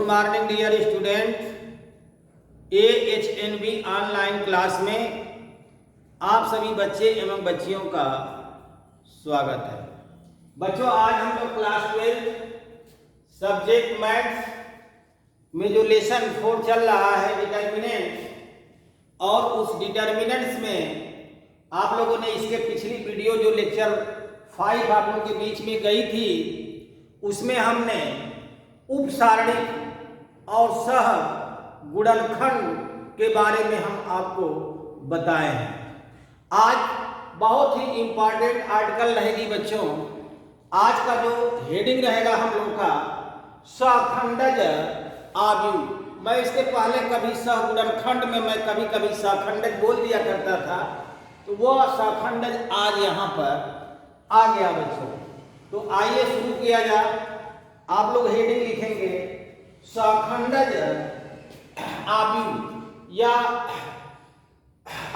Morning dear student. AHNB online class में आप सभी बच्चे एवं बच्चियों का स्वागत है। बच्चों, आज हम लोग क्लास 12 सब्जेक्ट मैथ्स में जो लेसन 4 चल रहा है डिटर्मिनेंट्स, और उस डिटर्मिनेंट्स में आप लोगों ने इसके पिछली वीडियो जो लेक्चर 5 आप लोगों के बीच में गई थी, उसमें हमने उपसारणिक और सह गुणनखंड के बारे में हम आपको बताए हैं। आज बहुत ही इंपॉर्टेंट आर्टिकल रहेगी बच्चों। आज का जो हेडिंग रहेगा हम लोग का सहखंडज आव्यूह। मैं इसके पहले कभी सहगुणनखंड में मैं कभी कभी सहखंडज बोल दिया करता था, तो वह सहखंडज आज यहाँ पर आ गया बच्चों। तो आइए शुरू किया जाए। आप लोग हेडिंग लिखेंगे सहखंडज आव्यूह या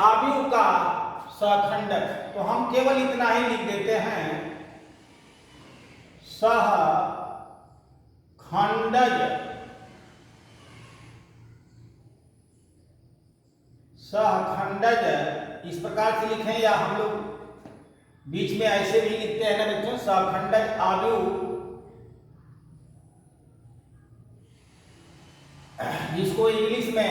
आव्यूह का सहखंडज। तो हम केवल इतना ही लिख देते हैं सहखंडज। सहखंडज इस प्रकार से लिखें, या हम लोग बीच में ऐसे भी लिखते हैं ना बच्चों, सहखंडज आव्यूह, जिसको इंग्लिश में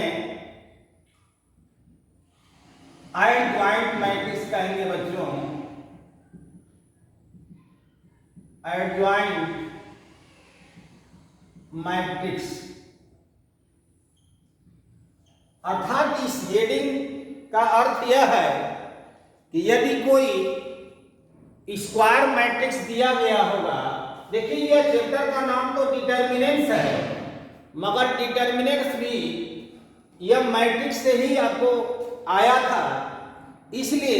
एडजॉइंट मैट्रिक्स कहेंगे बच्चों। एडजॉइंट मैट्रिक्स अर्थात इस हेडिंग का अर्थ यह है कि यदि कोई स्क्वायर मैट्रिक्स दिया गया होगा। देखिए, यह चैप्टर का नाम तो डिटर्मिनेंट्स है, मगर डिटर्मिनेंट्स भी यह मैट्रिक्स से ही आपको आया था। इसलिए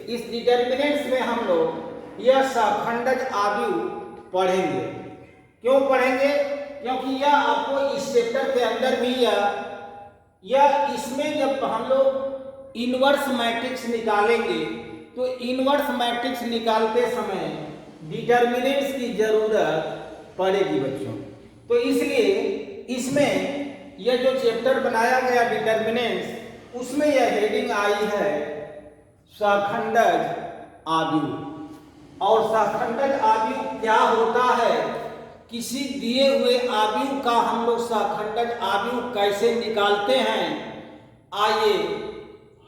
इस डिटर्मिनेंट्स में हम लोग यह सहखंडज आव्यूह पढ़ेंगे। क्यों पढ़ेंगे? क्योंकि यह आपको इस चैप्टर के अंदर भी या इसमें जब हम लोग इनवर्स मैट्रिक्स निकालेंगे, तो इनवर्स मैट्रिक्स निकालते समय डिटर्मिनेंट्स की जरूरत पड़ेगी बच्चों। तो इसलिए इसमें यह जो चैप्टर बनाया गया डिटर्मिनेंट्स, उसमें यह हेडिंग आई है सहखंडज आव्यूह। और सहखंडज आव्यूह क्या होता है, किसी दिए हुए आव्यूह का हम लोग सहखंडज आव्यूह कैसे निकालते हैं, आइए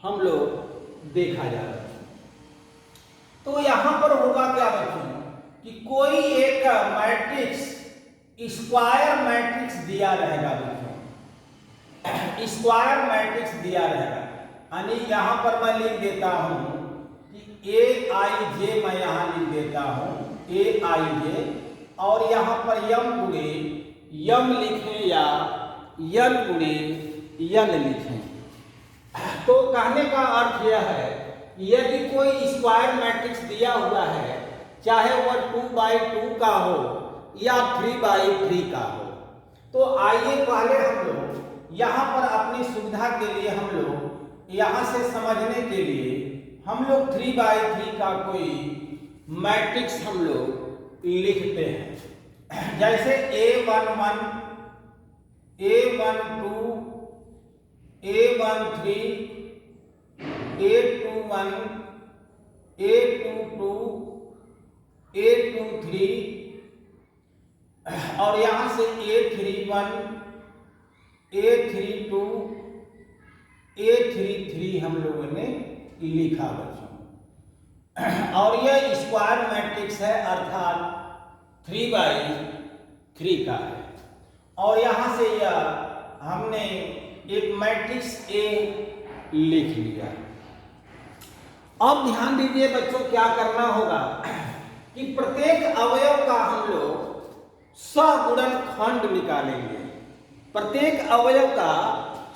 हम लोग देखा जाए। तो यहां पर होगा क्या बच्चों कि कोई एक मैट्रिक्स स्क्वायर मैट्रिक्स दिया रहेगा बच्चों। स्क्वायर मैट्रिक्स दिया रहेगा, यानी यहां पर मैं लिख देता हूं कि Aij, मैं यहां लिख देता हूं Aij, और यहां पर यम गुणे यम लिखें या यन गुणे यन लिखें। तो कहने का अर्थ यह है, यदि कोई स्क्वायर मैट्रिक्स दिया हुआ है, चाहे वह 2x2 का हो या 3x3 का हो, तो आइए पहले हम लोग यहाँ पर अपनी सुविधा के लिए हम लोग यहाँ से समझने के लिए हम लोग 3x3 का कोई मैट्रिक्स हम लोग लिखते हैं। जैसे A11, A12, A13, A21, A22, A23, और यहां से A31, A32, A33 हम लोगों ने लिखा बच्चों। और यह स्क्वायर मैट्रिक्स है, अर्थात 3x3 का है। और यहां से यह हमने एक मैट्रिक्स A लिख लिया। अब ध्यान दीजिए बच्चों, क्या करना होगा कि प्रत्येक अवयव का हम लोग सहगुणनखंड निकालेंगे। प्रत्येक अवयव का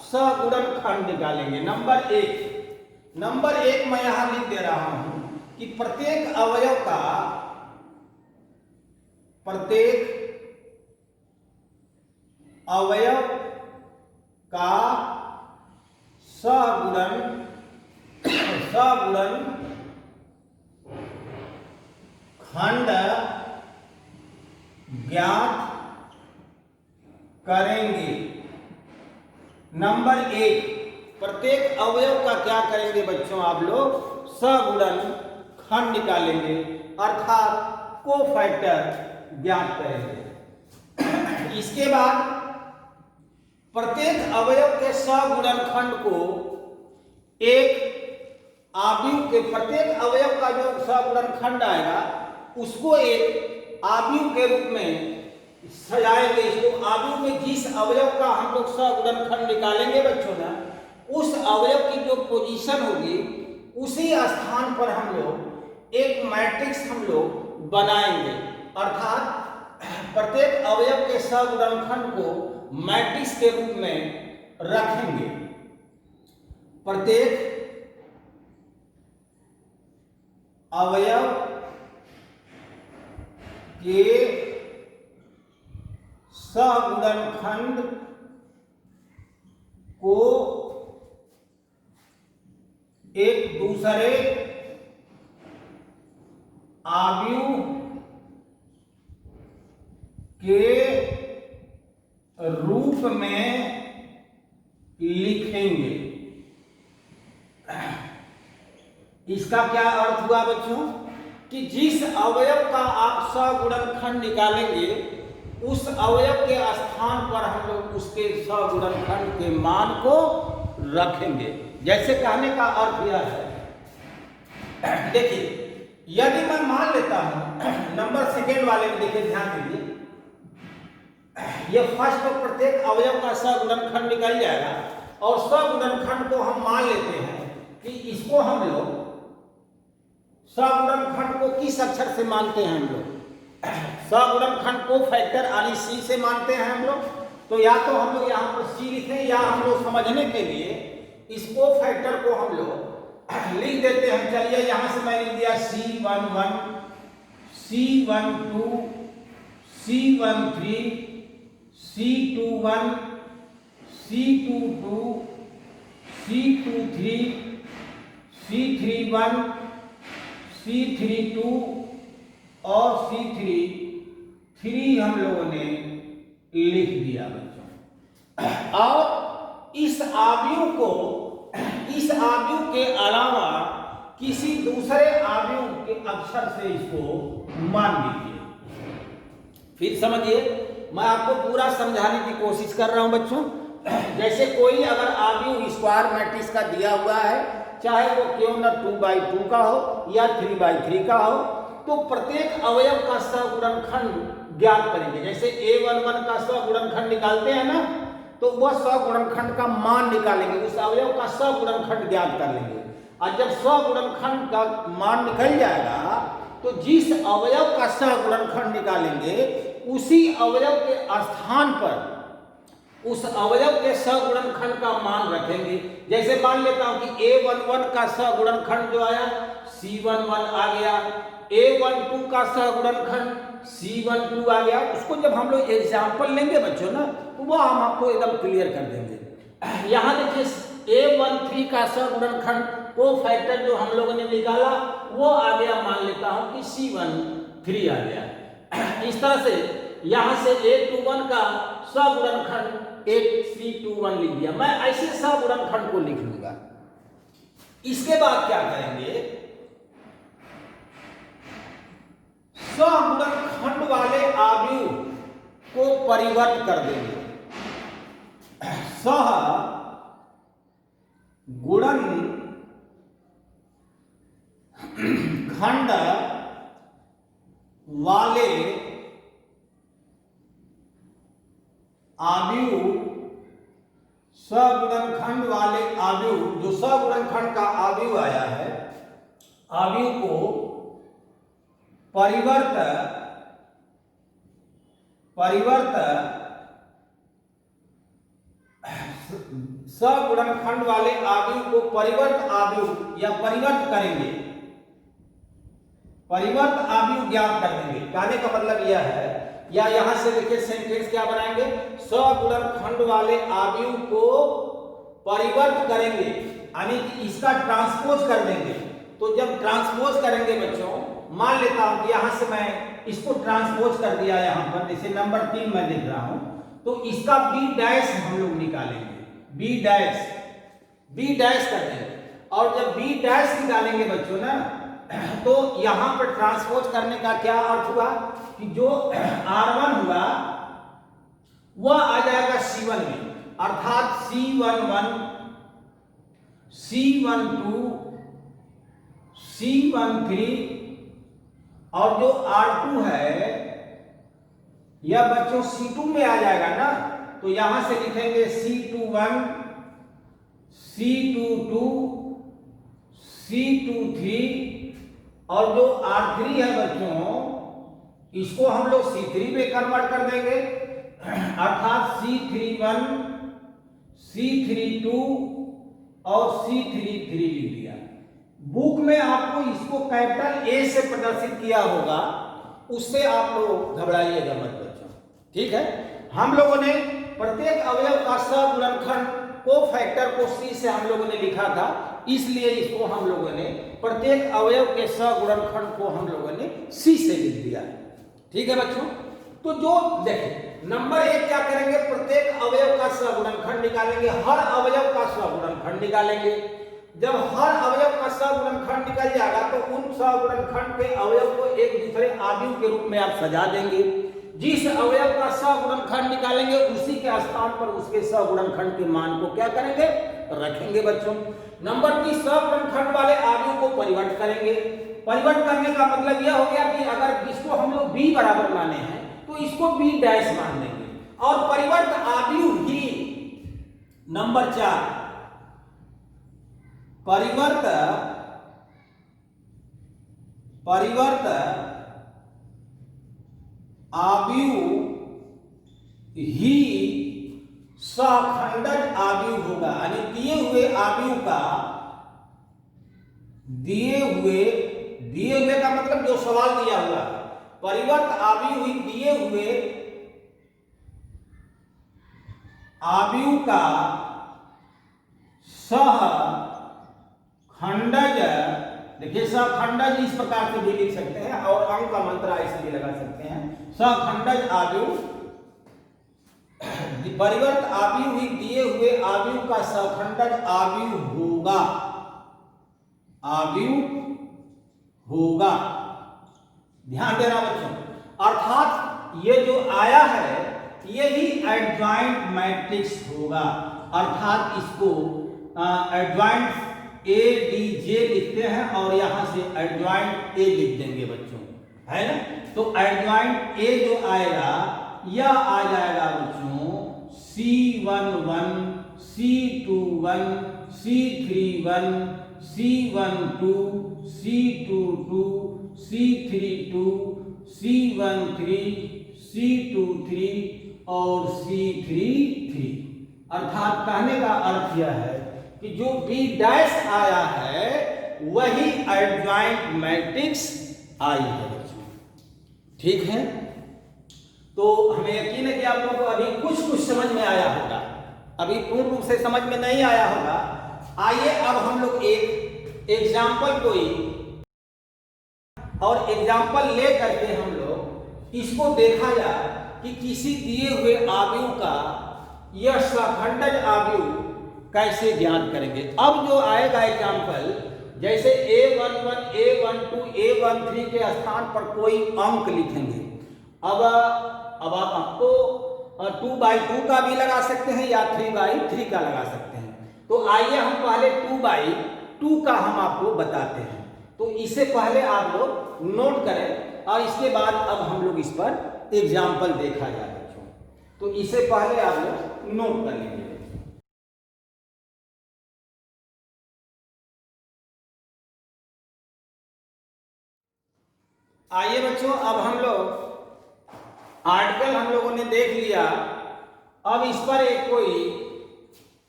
सहगुणनखंड निकालेंगे। नंबर एक मैं यहां लिख दे रहा हूं कि प्रत्येक अवयव का सहगुणनखंड ज्ञात करेंगे। नंबर 1, प्रत्येक अवयव का क्या करेंगे बच्चों आप लोग? सगुणनखंड निकालेंगे, अर्थात कोफैक्टर ज्ञात करेंगे। इसके बाद प्रत्येक अवयव के सगुणनखंड को एक आव्यूह के, प्रत्येक अवयव का जो सगुणनखंड आएगा उसको एक आव्यूह के रूप में सजाएंगे। इसको आव्यूह में जिस अवयव का हम लोग सगुणनखंड निकालेंगे बच्चों ना, उस अवयव की जो पोजीशन होगी उसी स्थान पर हम लोग एक मैट्रिक्स हम लोग बनाएंगे, अर्थात प्रत्येक अवयव के सगुणनखंड को मैट्रिक्स के रूप में रखेंगे। प्रत्येक अवयव के सगुणनखंड को एक दूसरे आव्यूह के रूप में लिखेंगे। इसका क्या अर्थ हुआ बच्चों? कि जिस अवयव का आप सगुणनखंड निकालेंगे उस अवयव के स्थान पर हम लोग उसके सगुणनखंड के मान को रखेंगे। जैसे कहने का अर्थ यह है, देखिए यदि मैं मान लेता हूं नंबर सेकेंड वाले में, देखिए ध्यान दीजिए, यह फर्स्ट तो प्रत्येक अवयव का सगुणनखंड निकल जाएगा और सगुणनखंड को हम मान लेते हैं कि इसको हम लोग सगुणनखंड को किस अक्षर से मानते हैं? हम लोग सगुणनखंड को फैक्टर यानी सी से मानते हैं हम लोग। तो या तो हम लोग यहाँ पर सी लिखें या हम लोग समझने के लिए इसको फैक्टर को हम लोग लिख देते हैं। चलिए यहाँ से मैं लिख दिया C11, C12, C13, C21, C22, C23, C31, C32 और C33 हम लोगों ने लिख दिया बच्चों। और इस आव्यूह को, इस आव्यूह के अलावा किसी दूसरे आव्यूह के अक्षर से इसको मान लीजिए। फिर समझिए, मैं आपको पूरा समझाने की कोशिश कर रहा हूं बच्चों। जैसे कोई अगर आव्यूह स्क्वायर मैट्रिक्स का दिया हुआ है, चाहे वो क्यों न 2/2 का हो या 3/3 का हो, तो प्रत्येक अवयव का सगुणनखंड ज्ञात करेंगे। जैसे A11 का सगुणनखंड निकालते हैं ना, तो वह सगुणनखंड का मान निकालेंगे, उस अवयव का सगुणनखंड ज्ञात कर लेंगे। और जब सगुणनखंड का मान निकल जाएगा तो जिस अवयव का सगुणनखंड निकालेंगे उसी अवयव के स्थान पर उस अवयव के सगुणनखंड का मान रखेंगे। जैसे मान लेता हूं कि A11 का सगुणनखंड जो आया C11 आ गया, A12 का सगुणनखंड C12 आ गया। उसको जब हम लोग एग्जाम्पल लेंगे बच्चों ना, तो वह हम आपको एकदम क्लियर कर देंगे। यहाँ देखिए A13 का सगुणनखंड को फैक्टर जो हम लोगों ने निकाला वो आ गया, मान लेता हूं कि C13 आ गया। इस तरह से यहां से A21 का सगुणनखंड C21 लिख दिया। मैं ऐसे सगुणनखंड को लिख लूंगा। इसके बाद क्या करेंगे, सगुणनखंड वाले आव्यूह को परिवर्त कर देंगे। सह गुणन खंड वाले आव्यूह, सगुणनखंड वाले आव्यूह, जो सगुणनखंड का आव्यूह आया है, आव्यूह को परिवर्त सगुणनखंड वाले आव्यूह को परिवर्त आव्यूह या परिवर्त करेंगे, परिवर्त आव्यूह ज्ञात कर देंगे। कहने का मतलब यह है, या यहां से देखिए सेंटेंस क्या बनाएंगे, सगुणनखंड वाले आव्यूह को परिवर्त करेंगे, यानी कि इसका ट्रांसपोज कर देंगे। तो जब ट्रांसपोज करेंगे बच्चों, मान लेता हूं कि यहां से मैं इसको ट्रांसपोज कर दिया यहां पर, जैसे नंबर 3 मैं लिख रहा हूं, तो इसका बी डैश हम लोग निकालेंगे, बी डैश कर देंगे। और जब बी डैश निकालेंगे बच्चों ना, तो यहां पर ट्रांसपोज करने का क्या अर्थ हुआ कि जो R1 हुआ वह आ जाएगा C1 में, अर्थात C11, C12, C13 और जो R2 है यह बच्चों C2 में आ जाएगा ना, तो यहां से लिखेंगे C21, C22, C23 और जो R3 है बच्चों इसको हम लोग C3 में कन्वर्ट कर देंगे, अर्थात C31, C32 और C33 लिख दिया। बुक में आपको इसको कैपिटल A से प्रदर्शित किया होगा, उससे आप लोग घबराइएगा मत बच्चों, ठीक है। हम लोगों ने प्रत्येक अवयव का सगुणनखंड को फैक्टर को C से हम लोगों ने लिखा था, इसलिए इसको हम लोगों ने प्रत्येक अवयव के सगुणनखंड को हम लोगों ने C से लिख दिया, ठीक है बच्चों। तो जो देखिए नंबर 1 क्या करेंगे, प्रत्येक अवयव का सगुणनखंड निकालेंगे, हर अवयव का सगुणनखंड निकालेंगे। जब हर अवयव का सगुणनखंड निकल जाएगा तो उन सगुणनखंड के अवयव को एक दूसरे आव्यूह के रूप में आप सजा देंगे। जिस अवयव का सगुणनखंड निकालेंगे उसी के स्थान पर उसके सगुणनखंड के मान को क्या करेंगे, रखेंगे बच्चों। नंबर 3 सगुणनखंड वाले आव्यूह को परिवर्त करेंगे। परिवर्त करने का मतलब यह हो गया कि अगर इसको हम लोग b बराबर माने हैं तो इसको b डैश मान देंगे। और परिवर्त आव्यूह ही नंबर 4 परिवर्त आव्यूह ही सखंडज आव्यूह होगा, यानी दिए हुए आव्यूह का दिए हुए का मतलब जो सवाल दिया हुआ है, परिवर्त आव्यूह ही दिए हुए आव्यूह का सह खंडज, देखिए सखंडज इस प्रकार से भी लिख सकते हैं और अंक का मंत्र ऐसे भी लगा सकते हैं, सखंडज आव्यूह, परिवर्त आव्यूह ही दिए हुए आव्यूह का सखंडज आव्यूह होगा। ध्यान देना बच्चों, अर्थात ये जो आया है ये ही एडजॉइंट मैट्रिक्स होगा, अर्थात इसको एडजॉइंट ADJ लिखते हैं और यहां से एडजॉइंट A लिख देंगे बच्चों, है ना। तो एडजॉइंट A जो आएगा यह आ जाएगा बच्चों C11, C21, C31, C12, C22, C32, C13, C23 और C33। अर्थात कहने का अर्थ यह है कि जो B डैश आया है वही एडजॉइंट मैट्रिक्स आई है बच्चों, ठीक है। तो हमें यकीन है कि आप लोगों को अभी कुछ समझ में आया होगा, अभी पूर्ण रूप से समझ में नहीं आया होगा। आइए अब हम लोग एक एग्जाम्पल कोई और एग्जाम्पल ले करके हम लोग इसको देखा जाए कि किसी दिए हुए आव्यूह का यह सखंडज आव्यूह कैसे ज्ञात करेंगे। अब जो आएगा एग्जाम्पल, जैसे A11, A12, A13 के स्थान पर कोई अंक लिखेंगे। अब आप आपको 2/2 का भी लगा सकते हैं या 3/3 का लगा सकते हैं। तो आइए हम पहले 2/2 का हम आपको बताते हैं। तो इससे पहले आप लोग नोट करें और इसके बाद अब हम लोग इस पर एग्जाम्पल देखा जाए बच्चों। तो इससे पहले आप लोग नोट कर लीजिए। आइए बच्चों, अब हम लोग आर्टिकल हम लोगों ने देख लिया। अब इस पर एक कोई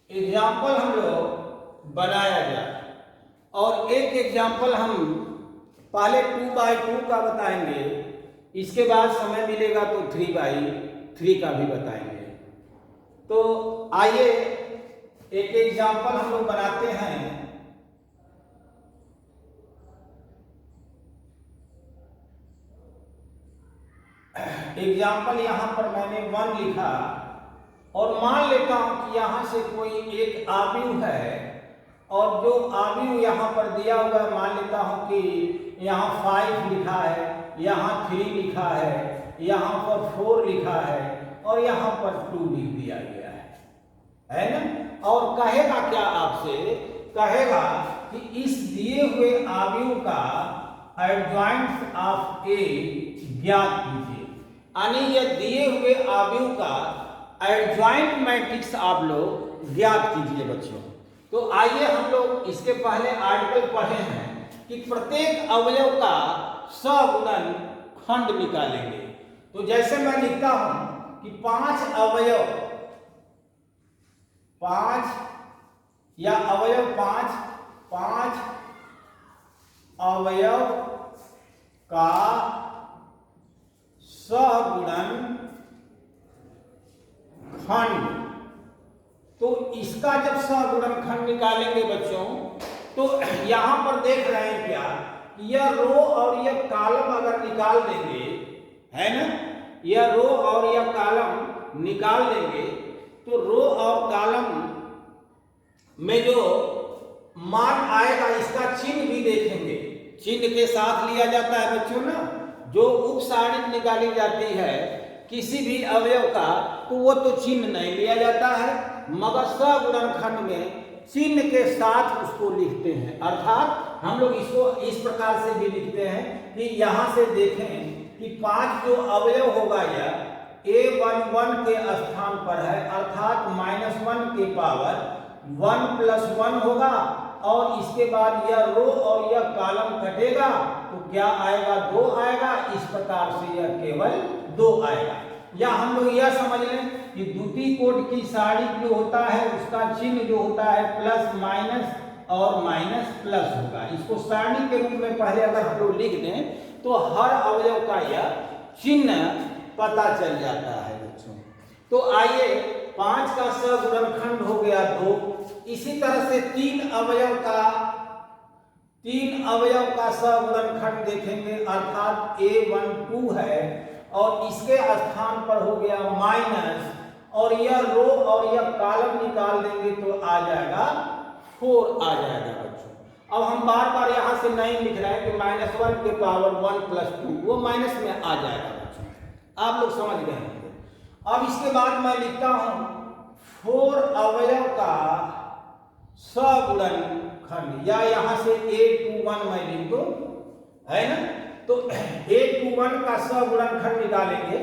एग्जाम्पल हम लोग बनाया जाए और एक एग्जाम्पल हम पहले 2/2 का बताएंगे, इसके बाद समय मिलेगा तो 3/3 का भी बताएंगे। तो आइए एक एग्जाम्पल हम लोग बनाते हैं। एग्जाम्पल यहां पर मैंने 1 लिखा और मान लेता हूं कि यहां से कोई एक आव्यूह है और जो आव्यूह यहां पर दिया हुआ है, मान लेता हूं कि यहाँ 5 लिखा है, यहाँ 3 लिखा है, यहाँ पर 4 लिखा है और यहाँ पर 2 लिख दिया गया है ना। और कहेगा क्या आपसे, कहेगा कि इस दिए हुए आव्यूह का एडजॉइंट ऑफ ए ज्ञात कीजिए, यानी यह दिए हुए आव्यूह का एडजॉइंट मैट्रिक्स आप लोग ज्ञात कीजिए बच्चों। तो आइए हम लोग इसके पहले आर्टिकल पढ़े हैं कि प्रत्येक अवयव का सगुणन खंड निकालेंगे। तो जैसे मैं लिखता हूं कि 5 अवयव, 5 या अवयव 5 अवयव का सगुणन खंड। तो इसका जब सगुणन खंड निकालेंगे बच्चों, तो यहां पर देख रहे हैं क्या, यह रो और यह कॉलम अगर निकाल देंगे, है ना, यह रो और यह कॉलम निकाल देंगे तो रो और कॉलम में जो मान आएगा इसका चिन्ह भी देखेंगे, चिन्ह के साथ लिया जाता है बच्चों ना। जो उप सारणी निकाली जाती है किसी भी अवयव का तो वो तो चिन्ह नहीं लिया जाता है, मगर सगुणनखंड में चिन्ह के साथ उसको लिखते हैं। अर्थात हम लोग इसको इस प्रकार से भी लिखते हैं कि यहां से देखें कि 5 जो अवयव होगा यह a11 के स्थान पर है, अर्थात -1 के पावर 1 + 1 होगा और इसके बाद यह रो और यह कॉलम कटेगा तो क्या आएगा, 2 आएगा। इस प्रकार से यह केवल 2 आएगा। या हम लोग यह समझ लें कि द्वितीय कोट की सारणी जो होता है उसका चिन्ह जो होता है प्लस माइनस और माइनस प्लस होगा। इसको सारणी के रूप में पहले अगर हम लोग लिख दें तो हर अवयव का यह चिन्ह पता चल जाता है बच्चों। तो आइए 5 का सगुणनखंड हो गया 2। इसी तरह से 3 अवयव का सगुणनखंड देखेंगे, अर्थात a12 है और इसके स्थान पर हो गया माइनस और यह रो और यह कॉलम निकाल देंगे तो आ जाएगा 4 आ जाएगा बच्चों। अब हम बार बार यहां से नहीं लिख रहे हैं कि -1 के पावर 1 + 2, वो माइनस में आ जाएगा बच्चों। आप लोग समझ गए हैं। अब इसके बाद मैं लिखता हूं 4 अवयव का सगुणनखंड, या यहां से a21 मैं लिख दूं, है ना। तो a21 का सगुणनखंड निकालेंगे।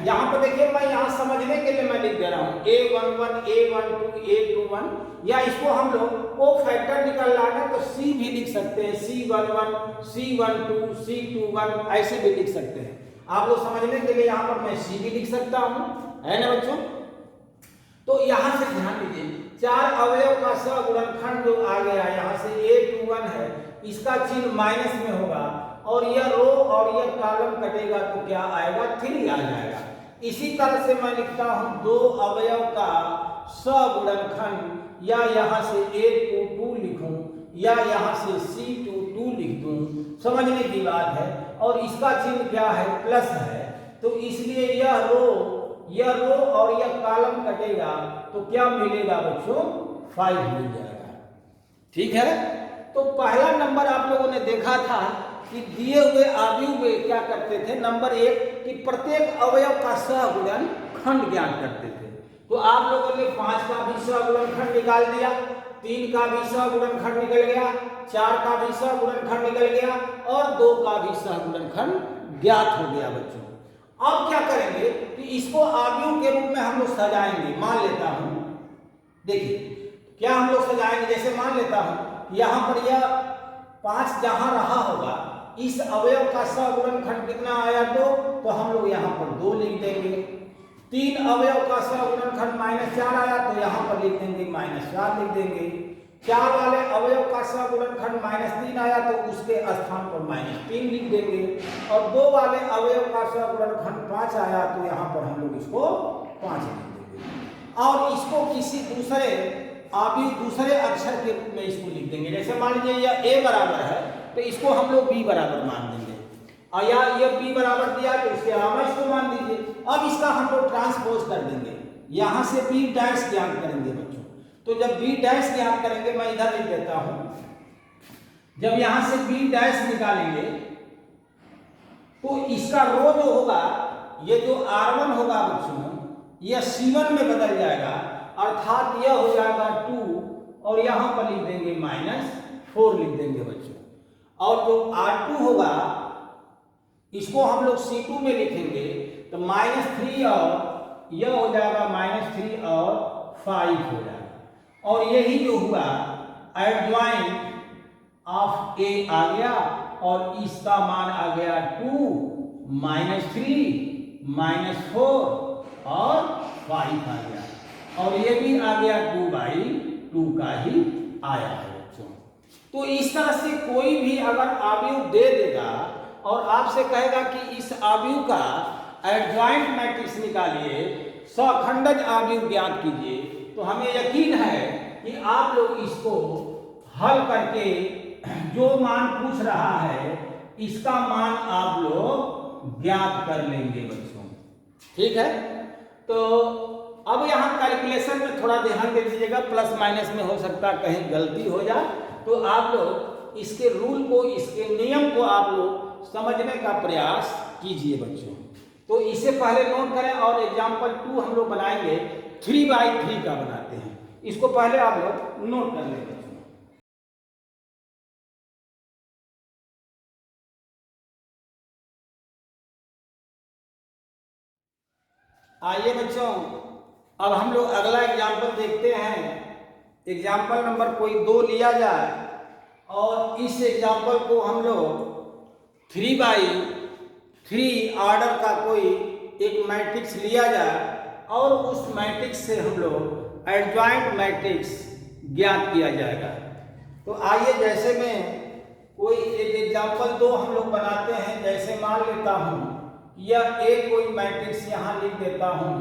यहां पर देखिए मैं यहां समझने के लिए मैं लिख दे रहा हूं a11 a12 a21, या इसको हम लोग को फैक्टर निकालना है तो c भी लिख सकते हैं, c11 c12 c21 ऐसे भी लिख सकते हैं। आप लोग समझने के लिए यहां पर मैं c भी लिख सकता हूं, है ना बच्चों। तो यहां से ध्यान दीजिए 4 अवयव का सगुणनखंड जो आ गया, यहां से a21 है, इसका चिन्ह माइनस में होगा और यह रो और यह कॉलम कटेगा तो क्या आएगा, 3 आ जाएगा। इसी तरह से मैं लिखता हूं 2 अवयव का सगुणनखंड, या यहां से a22 लिखूं या यहां से c22 लिख दूं, समझने की बात है। और इसका चिन्ह क्या है, प्लस है, तो इसलिए यह रो और यह कॉलम कटेगा तो क्या मिलेगा बच्चों, 5 मिल जाएगा। ठीक है। तो पहला नंबर आप लोगों ने देखा था कि दिए हुए आव्यूह में क्या करते थे, नंबर 1 कि प्रत्येक अवयव का सगुणनखंड ज्ञात करते थे। तो आप लोगों ने 5 का भी सगुणनखंड निकाल दिया, 3 का भी सगुणनखंड निकल गया, 4 का भी सगुणनखंड निकल गया और 2 का भी सगुणनखंड ज्ञात हो गया बच्चों। अब क्या करेंगे कि इसको आव्यूह के रूप में हम लोग सजाएंगे। मान लेता हूं, देखिए क्या हम लोग सजाएंगे, जैसे मान लेता हूं यहां पर यह 5 जहां रहा होगा, इस अवयव का सगुणनखंड कितना आया, 2, तो हम लोग यहां पर 2 लिख देंगे। 3 अवयव का सगुणनखंड -4 आया तो यहां पर लिख देंगे -4 लिख देंगे। 4 वाले अवयव का सगुणनखंड -3 आया तो उसके स्थान पर -3 लिख देंगे। और 2 वाले अवयव का सगुणनखंड 5 आया तो यहां पर हम लोग इसको 5 लिख देंगे और इसको किसी दूसरे अक्षर के रूप में इसको लिख देंगे। जैसे मान लीजिए यह a बराबर है तो इसको हम लोग b बराबर मान देंगे, और या ये b बराबर दिया तो इसके अलावा इसको मान दीजिए। अब इसका हम लोग ट्रांसपोज कर देंगे, यहाँ से बी डैश ज्ञात करेंगे बच्चों। तो जब बी डैश ज्ञात करेंगे, मैं इधर लिख देता हूं, जब यहाँ से बी डैश निकालेंगे तो इसका रो जो होगा, ये जो R1 होगा बच्चों, यह C1 में बदल जाएगा, अर्थात यह हो जाएगा 2 और यहाँ पर लिख देंगे -4 लिख देंगे बच्चों। और जो R2 होगा इसको हम लोग C2 में लिखेंगे तो -3 और यह हो जाएगा -3 और 5 हो जाएगा। और यही जो हुआ एडजॉइंट ऑफ A आ गया और इसका मान आ गया 2 -3 -4 और 5 आ गया, और ये भी आ गया 2/2 का ही आया है बच्चों। तो इस तरह से कोई भी अगर आव्यूह दे देगा और आपसे कहेगा कि इस आव्यूह का एडजॉइंट मैट्रिक्स निकालिए, सखंडज आव्यूह ज्ञात कीजिए, तो हमें यकीन है कि आप लोग इसको हल करके जो मान पूछ रहा है इसका मान आप लोग ज्ञात कर लेंगे बच्चों। ठीक है, तो अब यहाँ कैलकुलेशन में थोड़ा ध्यान दे दीजिएगा, प्लस माइनस में हो सकता कहीं गलती हो जाए, तो आप लोग इसके रूल को, इसके नियम को आप लोग समझने का प्रयास कीजिए बच्चों। तो इससे पहले नोट करें, और एग्जाम्पल 2 हम लोग बनाएंगे 3/3 का बनाते हैं, इसको पहले आप लोग नोट कर लेंगे। आइए बच्चों, अब हम लोग अगला एग्जाम्पल देखते हैं। एग्जाम्पल नंबर कोई 2 लिया जाए और इस एग्जाम्पल को हम लोग 3/3 ऑर्डर का कोई एक मैट्रिक्स लिया जाए और उस मैट्रिक्स से हम लोग एडजॉइंट मैट्रिक्स ज्ञात किया जाएगा। तो आइए, जैसे मैं कोई एक एग्जाम्पल 2 हम लोग बनाते हैं, जैसे मान लेता हूँ यह एक कोई मैट्रिक्स यहाँ लिख देता हूँ,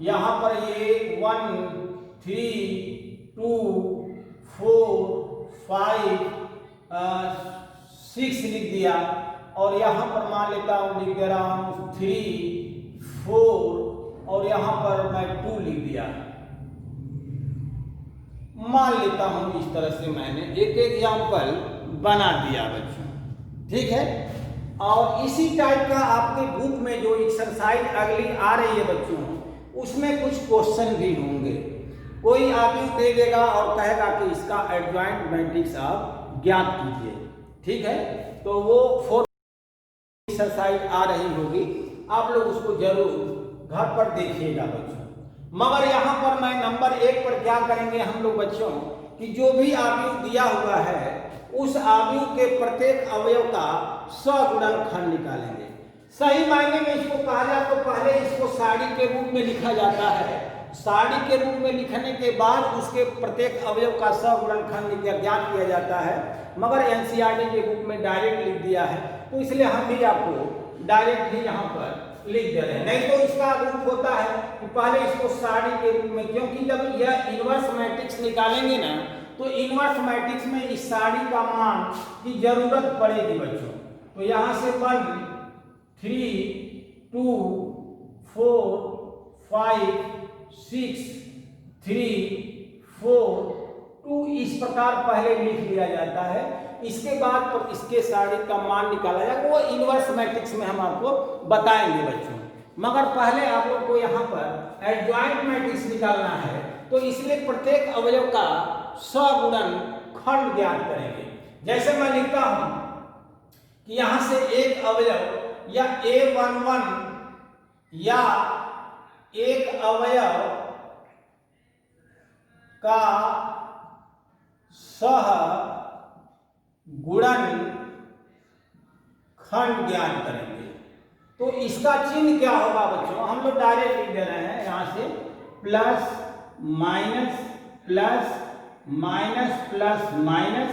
यहाँ पर ये 1 3 2 4 5 6 लिख दिया, और यहाँ पर मान लेता हूँ, लिख दे रहा हूँ 3 4 और यहाँ पर मैं 2 लिख दिया, मान लेता हूँ। इस तरह से मैंने एक एग्जाम्पल बना दिया बच्चों। ठीक है, और इसी टाइप का आपके बुक में जो एक्सरसाइज अगली आ रही है बच्चों, उसमें कुछ क्वेश्चन भी होंगे। कोई आव्यूह दे देगा और कहेगा कि इसका एडजॉइंट मैट्रिक्स आप ज्ञात कीजिए। ठीक है, तो वो 4 एक्सरसाइज आ रही होगी, आप लोग उसको जरूर घर पर देखिएगा बच्चों। मगर यहाँ पर मैं नंबर 1 पर क्या करेंगे हम लोग बच्चों, कि जो भी आव्यूह दिया हुआ है उस आव्यूह के प्रत्येक अवयव का सगुणनखंड निकालेंगे। सही मायने में इसको कहा जाए तो पहले इसको सारणी के रूप में लिखा जाता है, सारणी के रूप में लिखने के बाद उसके प्रत्येक अवयव का सगुणनखंड ज्ञात किया जाता है। मगर एनसीईआरटी के बुक में डायरेक्ट लिख दिया है, तो इसलिए हम भी आपको डायरेक्ट ही यहाँ पर लिख दे रहे हैं। नहीं तो इसका रूप होता है कि पहले इसको सारणी के रूप में, क्योंकि जब यह इनवर्स मैट्रिक्स निकालेंगे ना, तो इनवर्स मैट्रिक्स में इस सारणी का मान की जरूरत पड़ेगी बच्चों। तो यहाँ से 1 3 2 4 5 6 3 4 2 इस प्रकार पहले लिख लिया जाता है। इसके बाद पर इसके सारणी का मान निकाला जाएगा, वो इनवर्स मैट्रिक्स में हम आपको बताएंगे बच्चों। मगर पहले आप लोग को यहाँ पर एडजॉइंट मैट्रिक्स निकालना है, तो इसलिए प्रत्येक अवयव का सगुणनखंड ज्ञात करेंगे। जैसे मैं लिखता हूं कि यहां से एक अवयव या A11 या एक अवयव का सह गुणनखंड ज्ञात करेंगे। तो इसका चिन्ह क्या होगा बच्चों, हम लोग डायरेक्ट लिख दे रहे हैं यहां से plus minus plus minus plus minus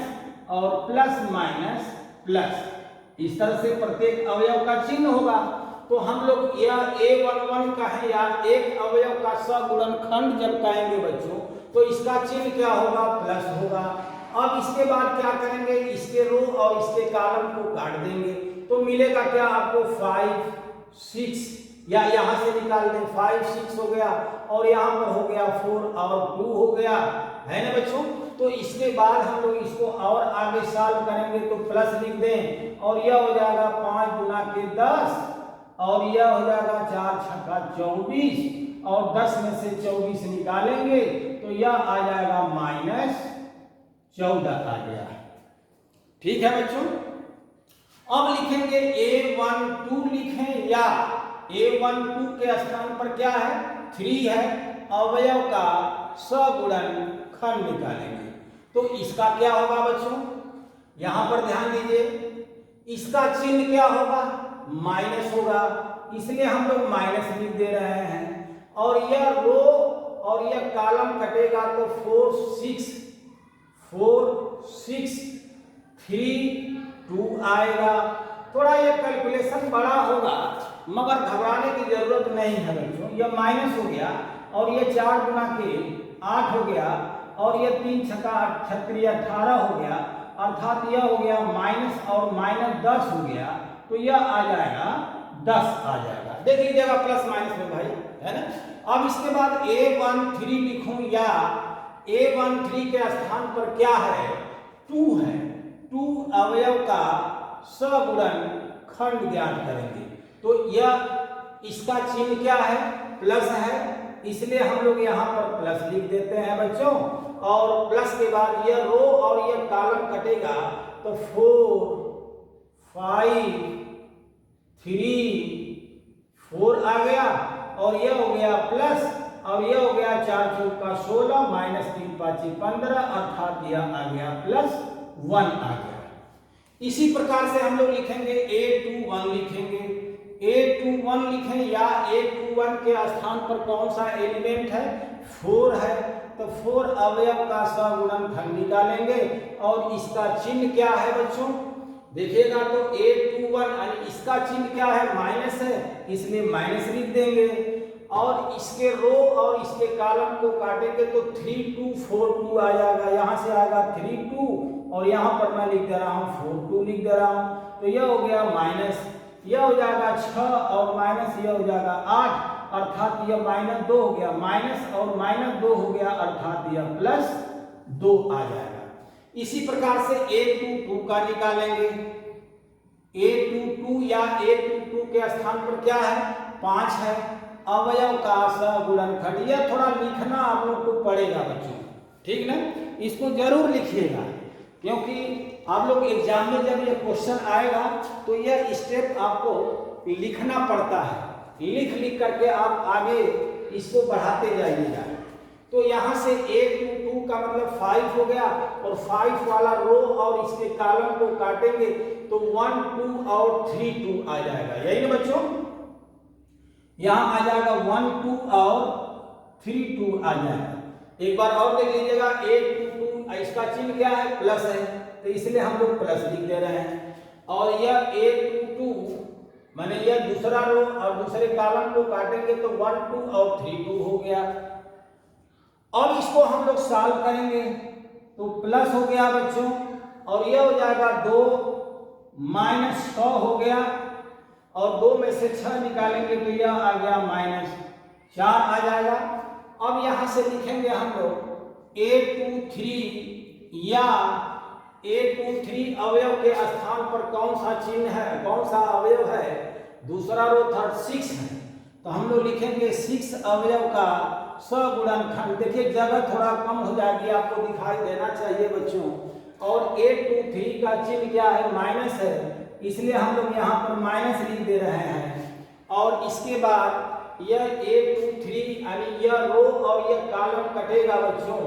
और प्लस माइनस प्लस, इस तरह से प्रत्येक अवयव का चिन्ह होगा। तो हम लोग यह A11 का है या एक अवयव का सगुणनखंड जब कहेंगे बच्चों, तो इसका चिन्ह क्या होगा, प्लस होगा। अब इसके बाद क्या करेंगे, इसके रो और इसके कॉलम को काट देंगे, तो मिलेगा क्या आपको 5 6 या यहाँ से निकाल दें 5 6 हो गया और यहाँ पर हो गया 4 और 2 हो गया, है ना बच्चों। तो इसके बाद हम लोग इसको और आगे सॉल्व करेंगे तो प्लस लिख दें और यह हो जाएगा 5 गुना के 10 और यह हो जाएगा 4 छक्का 24 और 10 में से 24 निकालेंगे तो यह आ जाएगा -14 आ गया। ठीक है बच्चों। अब लिखेंगे A12 लिखें या A12 के स्थान पर क्या है 3 है, अवयव का सगुणनखंड निकालेंगे। तो इसका क्या होगा बच्चों, यहां पर ध्यान दीजिए, इसका चिन्ह क्या होगा माइनस होगा, इसलिए हम लोग माइनस लिख दे रहे हैं। और यह रो और यह कॉलम कटेगा तो 4 6 3 2 आएगा। थोड़ा ये कैलकुलेशन बड़ा होगा मगर घबराने की जरूरत नहीं है बच्चों। यह माइनस हो गया और ये 4 गुना के 8 हो गया और ये 3 छक्का 18 हो गया, अर्थात यह हो गया माइनस और -10 हो गया तो यह आ जाएगा 10 आ जाएगा। देख लीजिएगा प्लस माइनस में भाई, है ना। अब इसके बाद A13 लिखूं या A13 के स्थान पर क्या है 2 है, 2 अवयव का सगुणनखंड ज्ञात करेंगे। तो यह इसका चिन्ह क्या है प्लस है, इसलिए हम लोग यहाँ पर प्लस लिख देते हैं बच्चों। और प्लस के बाद यह रो और यह कॉलम कटेगा तो 4 5 3 4 आ गया और यह हो गया प्लस और यह हो गया 4 चौका 16 -3 5 15 अर्थात यह आ गया +1 आ गया। इसी प्रकार से हम लोग लिखेंगे A21 लिखेंगे, A21 लिखें या A21 के स्थान पर कौन सा एलिमेंट है 4 है तो 4 अवयव का सगुणनखंड निकालेंगे और इसका चिन्ह क्या है बच्चों देखिएगा तो A21 यानी इसका चिन्ह क्या है माइनस है, इसलिए माइनस लिख देंगे और इसके रो और इसके कॉलम को काटेंगे तो 3 2 4 2 आ जाएगा। यहाँ से आएगा 3 2 और यहाँ पर मैं लिख दे रहा हूँ 4 2 लिख दे रहा हूँ तो यह हो गया माइनस, यह हो जाएगा 6 और माइनस यह हो जाएगा 8 अर्थात यह -2 हो गया, माइनस और -2 हो गया अर्थात यह +2 आ जाएगा। इसी प्रकार से A22 का निकालेंगे, A22 या A22 के स्थान पर क्या है 5 है, अवयव का सगुणनखंड। यह थोड़ा लिखना आप लोग को पड़ेगा बच्चों, ठीक ना, इसको जरूर लिखिएगा क्योंकि आप लोग एग्जाम में जब ये क्वेश्चन आएगा तो यह स्टेप आपको लिखना पड़ता है, लिख करके आप आगे इसको बढ़ाते जाइएगा। तो यहाँ से A22 का मतलब 5 हो गया और 5 वाला रो और इसके कॉलम को काटेंगे तो 1 2 और 3 2 आ जाएगा, यही ना बच्चों। यहाँ आ जाएगा 1 2 और 3 2 आ जाएगा। एक बार और देख लीजिएगा A22 इसका चिन्ह क्या है प्लस है तो इसलिए हम लोग प्लस लिख दे रहे हैं और यह A22 माने यह दूसरा रो और दूसरे कॉलम को काटेंगे तो 1 2 और 3 2 हो गया। अब इसको हम लोग सॉल्व करेंगे तो प्लस हो गया बच्चों और यह हो जाएगा 2 -6 हो गया और 2 में से 6 निकालेंगे तो यह आ गया -4 आ जाएगा। अब यहाँ से लिखेंगे हम लोग A23 या A23 अवयव के स्थान पर कौन सा चिन्ह है, कौन सा अवयव है, दूसरा रो था 6 है तो हम लोग लिखेंगे 6 अवयव का सगुणनखंड। देखिए जगह थोड़ा कम हो जाएगी, आपको दिखाई देना चाहिए बच्चों। और A23 का चिन्ह क्या है माइनस है, इसलिए हम लोग यहाँ पर माइनस लिख दे रहे हैं और इसके बाद यह A23 यानी यह रो और यह कॉलम कटेगा बच्चों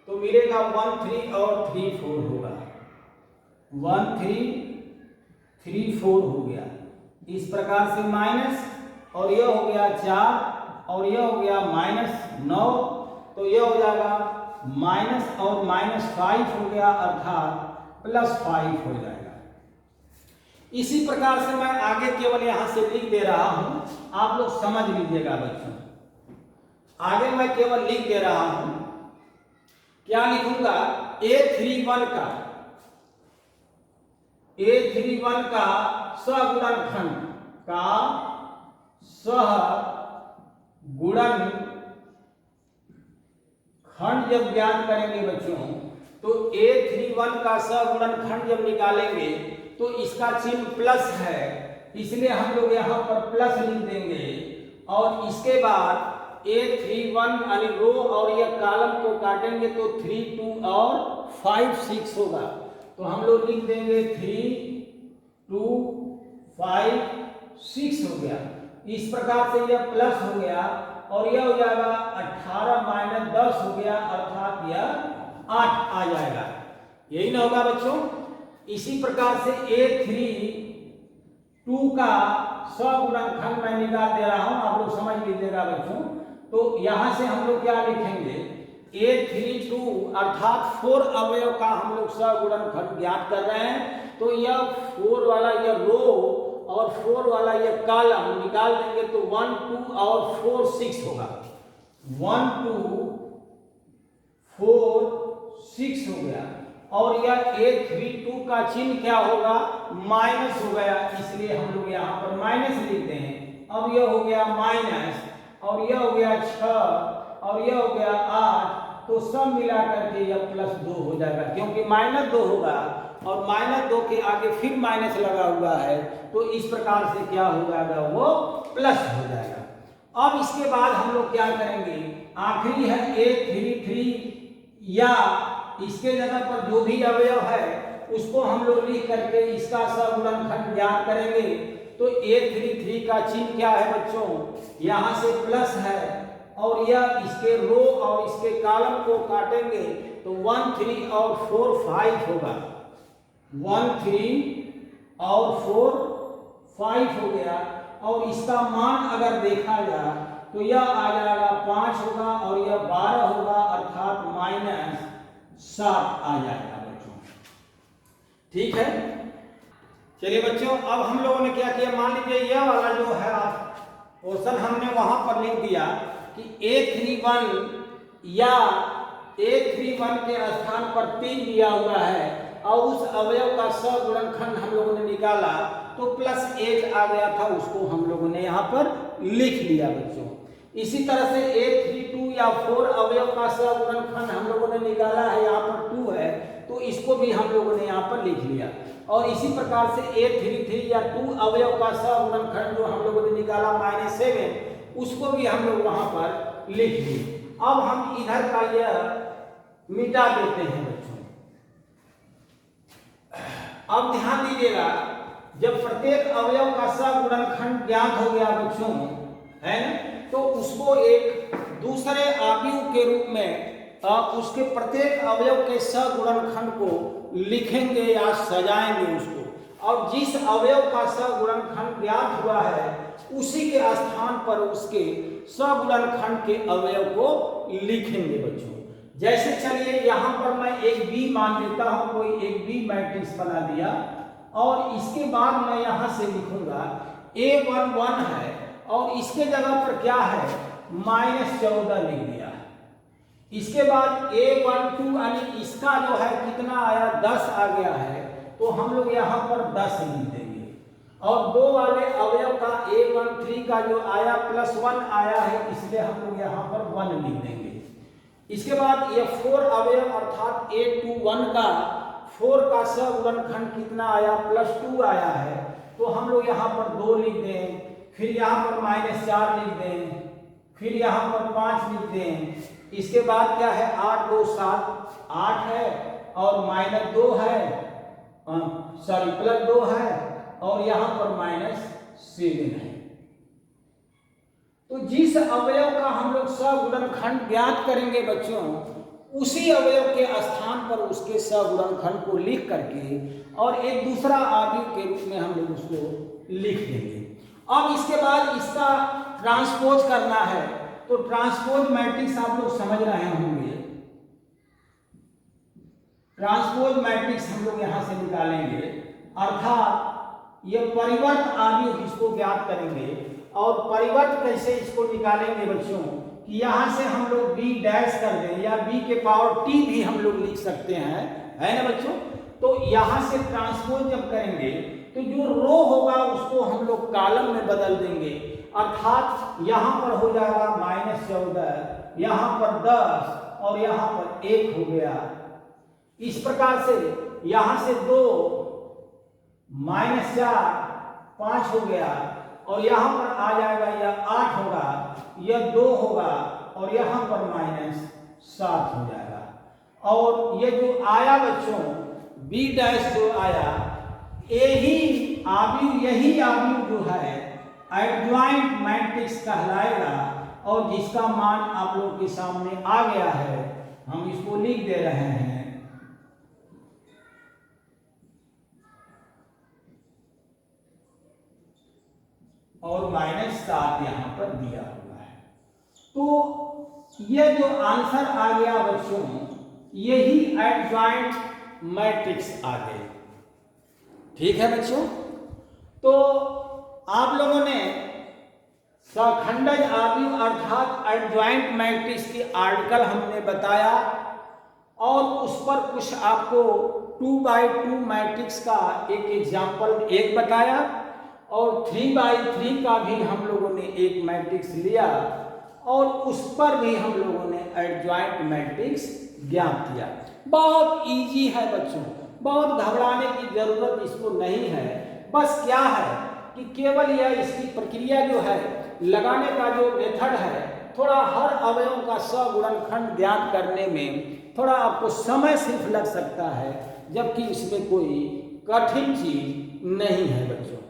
तो मिलेगा 1 3 और 3 4 होगा, 1 3 3 4 हो गया। इस प्रकार से माइनस और यह हो गया 4 और यह हो गया -9 तो यह हो जाएगा माइनस और -5 हो गया अर्थात +5 हो जाएगा। इसी प्रकार से मैं आगे केवल यहां से लिख दे रहा हूं, आप लोग समझ लीजिएगा बच्चों। आगे मैं केवल लिख दे रहा हूं, क्या लिखूंगा A31 का सगुणनखंड का सह गुणन खंड जब ज्ञात करेंगे बच्चों, तो A31 का सगुणन खंड जब निकालेंगे तो इसका चिन्ह प्लस है, इसलिए हम लोग यहाँ पर प्लस लिख देंगे। और इसके बाद A31 यानी रो और यह कॉलम को काटेंगे तो 3 2 और 5 6 होगा, तो हम लोग लिख देंगे 3 2 5 6 हो गया। इस प्रकार से यह प्लस हो गया और यह हो जाएगा 18 माइनस 10 हो गया, अर्थात यह 8 आ जाएगा। यही ना होगा बच्चों। इसी प्रकार से A32 का सगुणनखंड मैं निकाल दे रहा हूं, आप लोग समझ लीजिएगा बच्चों। तो यहां से हम लोग क्या लिखेंगे, A32 अर्थात 4 अवयव का हम लोग सगुणनखंड ज्ञात कर रहे हैं, तो यह 4 वाला यह रो और 4 वाला यह कॉलम निकाल देंगे तो 1 2 और 4 6 होगा। 1 2 4 6 हो गया और यह A32 का चिन्ह क्या होगा, माइनस हो गया, इसलिए हम लोग यहाँ पर माइनस लिखते हैं। अब यह हो गया माइनस और यह हो गया 6 और यह हो गया 8, तो सब मिला करके यह प्लस 2 हो जाएगा, क्योंकि माइनस 2 होगा और माइनस 2 के आगे फिर माइनस लगा हुआ है, तो इस प्रकार से क्या हो जाएगा, वो प्लस हो जाएगा। अब इसके बाद हम लोग क्या करेंगे, आखिरी है A33 या इसके जगह पर जो भी अवयव है उसको हम लोग लिख करके इसका सगुणनखंड ज्ञात करेंगे। तो A33 का चिन्ह क्या है बच्चों, यहाँ से प्लस है और यह इसके रो और इसके कॉलम को काटेंगे तो 1 3 और 4 5 होगा। 1 3 और 4 5 हो गया और इसका मान अगर देखा जाए तो यह आ जाएगा 5 होगा और यह 12 होगा, अर्थात -7 आ जाएगा बच्चों। ठीक है, चलिए बच्चों, अब हम लोगों ने क्या किया, मान लीजिए यह वाला जो है पोर्शन हमने वहां पर लिख दिया कि A31 या A31 के स्थान पर 3 दिया हुआ है और उस अवयव का सगुणनखंड हम लोगों ने निकाला तो +1 आ गया था, उसको हम लोगों ने यहाँ पर लिख लिया बच्चों। इसी तरह से A32 या 4 अवयव का सगुणनखंड हम लोगों ने निकाला है, यहाँ पर 2 है, तो इसको भी हम लोगों ने यहाँ पर लिख लिया। और इसी प्रकार से A33 या 2 अवयव का सगुणनखंड जो हम लोगों ने निकाला -7, उसको भी हम लोग वहां पर लिख लिए। अब हम इधर का यह मिटा देते हैं बच्चों। अब ध्यान दीजिएगा, जब प्रत्येक अवयव का सगुणनखंड ज्ञात हो गया बच्चों, है ना, तो उसको एक दूसरे आव्यूह के रूप में उसके प्रत्येक अवयव के सगुणनखंड को लिखेंगे या सजाएंगे उसको, और जिस अवयव का सगुणनखंड ज्ञात हुआ है उसी के स्थान पर उसके सगुणनखंड के अवयव को लिखेंगे बच्चों। जैसे चलिए यहाँ पर मैं एक B मान लेता हूँ, कोई एक B मैट्रिक्स बना दिया और इसके बाद मैं यहाँ से लिखूंगा A11 है और इसके जगह पर क्या है, -14 लिख दिया है। इसके बाद A12 यानी इसका जो है कितना आया, 10 आ गया है, तो हम लोग यहाँ पर 10 लिख देंगे। और 2 वाले अवयव का A13 का जो आया +1 आया है, इसलिए हम लोग यहाँ पर 1 लिख देंगे। इसके बाद ये 4 अवयव अर्थात A21 का 4 का सगुणनखंड कितना आया, +2 आया है, तो हम लोग यहाँ पर 2 लिख दें, फिर यहाँ पर -4 लिख दें, फिर यहाँ पर 5 लिख दें। इसके बाद क्या है, 8 2 7 8 है और -2 है, सॉरी +2 है और यहाँ पर -7 है। तो जिस अवयव का हम लोग सगुणनखंड ज्ञात करेंगे बच्चों, उसी अवयव के स्थान पर उसके सगुणनखंड को लिख करके और एक दूसरा आव्यूह के रूप में हम लोग उसको लिख देंगे। अब इसके बाद इसका ट्रांसपोज करना है, तो ट्रांसपोज मैट्रिक्स आप लोग समझ रहे होंगे। ट्रांसपोज मैट्रिक्स हम लोग यहां से निकालेंगे, अर्थात ये परिवर्त आव्यूह इसको ज्ञात करेंगे। और परिवर्त कैसे इसको निकालेंगे बच्चों, कि यहां से हम लोग B डैश कर दें या B के पावर T भी हम लोग लिख सकते हैं, है ना बच्चों। तो यहां से ट्रांसपोज जब करेंगे तो जो रो होगा उसको हम लोग कॉलम में बदल देंगे अर्थात यहाँ पर हो जाएगा -14, यहाँ पर 10 और यहाँ पर 1 हो गया। इस प्रकार से यहाँ से 2 -4 5 हो गया और यहाँ पर आ जाएगा यह 8 होगा, यह 2 होगा और यहाँ पर -7 हो जाएगा। और ये जो आया बच्चों B' जो आया यही आव्यूह जो है एडजॉइंट मैट्रिक्स कहलाएगा और जिसका मान आप लोगों के सामने आ गया है, हम इसको लिख दे रहे हैं। और -7 यहाँ पर दिया हुआ है। तो ये जो आंसर आ गया बच्चों, यही एडजॉइंट मैट्रिक्स आ गए। ठीक है बच्चों, तो आप लोगों ने सखंडज आव्यूह अर्थात एडजॉइंट मैट्रिक्स की आर्टिकल हमने बताया और उस पर कुछ आपको 2x2 मैट्रिक्स का एक एग्जाम्पल एक बताया और 3x3 का भी हम लोगों ने एक मैट्रिक्स लिया और उस पर भी हम लोगों ने एडजॉइंट मैट्रिक्स ज्ञात किया। बहुत इजी है बच्चों, बहुत घबराने की जरूरत इसको नहीं है। बस क्या है कि केवल यह इसकी प्रक्रिया जो है, लगाने का जो मेथड है, थोड़ा हर अवयव का सगुणनखंड ज्ञात करने में थोड़ा आपको समय सिर्फ लग सकता है, जबकि इसमें कोई कठिन चीज नहीं है बच्चों।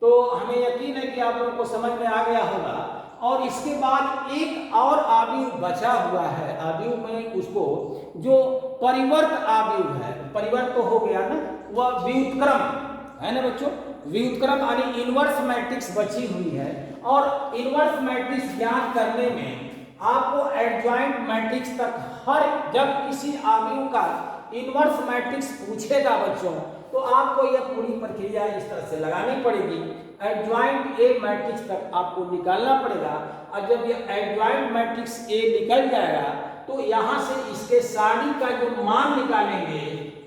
तो हमें यकीन है कि आप लोगों को समझ में आ गया होगा। और इसके बाद एक और आव्यूह बचा हुआ है, आव्यूह में उसको जो परिवर्त आव्यूह है, परिवर्त तो हो गया ना, वह व्युत्क्रम है ना बच्चों, व्युत्क्रम यानी इनवर्स मैट्रिक्स बची हुई है। और इनवर्स मैट्रिक्स ज्ञात करने में आपको एडजॉइंट मैट्रिक्स तक जब किसी आव्यूह का इनवर्स मैट्रिक्स पूछेगा बच्चों, तो आपको यह पूरी प्रक्रिया इस तरह से लगानी पड़ेगी। एडजॉइंट ए मैट्रिक्स तक आपको निकालना पड़ेगा और जब यह एडजॉइंट मैट्रिक्स ए निकल जाएगा तो यहाँ से इसके सारणी का जो मान निकालेंगे,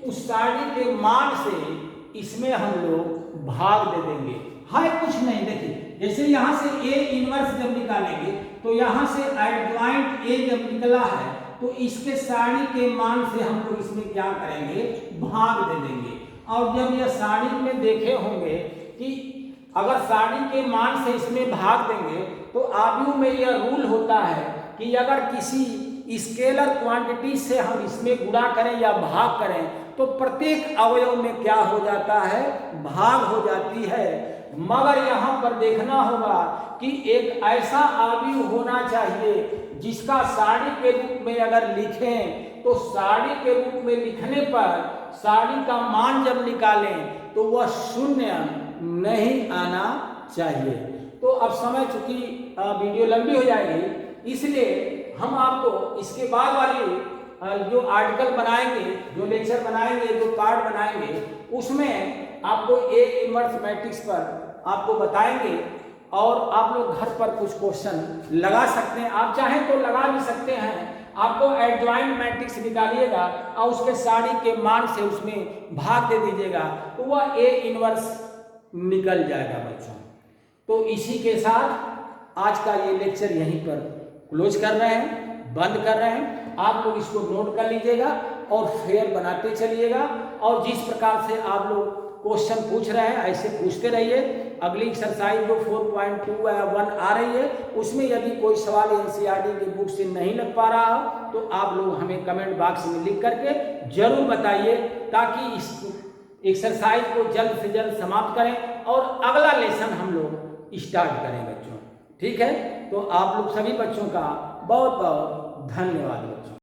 उस सारणी के मान से इसमें हम लोग भाग दे देंगे। है कुछ नहीं, देखिए जैसे यहाँ से ए इनवर्स जब निकालेंगे तो यहाँ से एडजॉइंट ए जब निकला है तो इसके सारणी के मान से हम लोग इसमें क्या करेंगे, भाग दे देंगे। और जब यह सारणी में देखे होंगे कि अगर सारणी के मान से इसमें भाग देंगे तो आव्यूह में यह रूल होता है कि अगर किसी स्केलर क्वांटिटी से हम इसमें गुणा करें या भाग करें तो प्रत्येक अवयव में क्या हो जाता है, भाग हो जाती है। मगर यहाँ पर देखना होगा कि एक ऐसा आव्यूह होना चाहिए जिसका सारणी के रूप में अगर लिखें तो सारणी के रूप में लिखने पर सारणी का मान जब निकालें तो वह 0 नहीं आना चाहिए। तो अब समय चूंकि वीडियो लंबी हो जाएगी, इसलिए हम आपको इसके बाद वाली जो आर्टिकल बनाएंगे, जो लेक्चर बनाएंगे, जो पार्ट बनाएंगे, उसमें आपको ए इनवर्स मैट्रिक्स पर आपको बताएंगे और आप लोग घर पर कुछ क्वेश्चन लगा सकते हैं। आप चाहें तो लगा भी सकते हैं। आपको एडजॉइंट मैट्रिक्स निकालिएगा और उसके सारणी के मान से उसमें भाग दे दीजिएगा तो वह ए इनवर्स निकल जाएगा बच्चों। तो इसी के साथ आज का ये लेक्चर यहीं पर क्लोज कर रहे हैं, बंद कर रहे हैं। आप लोग इसको नोट कर लीजिएगा और फेयर बनाते चलिएगा और जिस प्रकार से आप लोग क्वेश्चन पूछ रहे हैं ऐसे पूछते रहिए। अगली एक्सरसाइज जो 4.2.1 आ रही है उसमें यदि कोई सवाल एनसीईआरटी की बुक से नहीं लग पा रहा हो तो आप लोग हमें कमेंट बॉक्स में लिख करके जरूर बताइए, ताकि इस एक्सरसाइज को जल्द से जल्द समाप्त करें और अगला लेसन हम लोग स्टार्ट करें बच्चों। ठीक है, तो आप लोग सभी बच्चों का बहुत बहुत धन्यवाद बच्चों।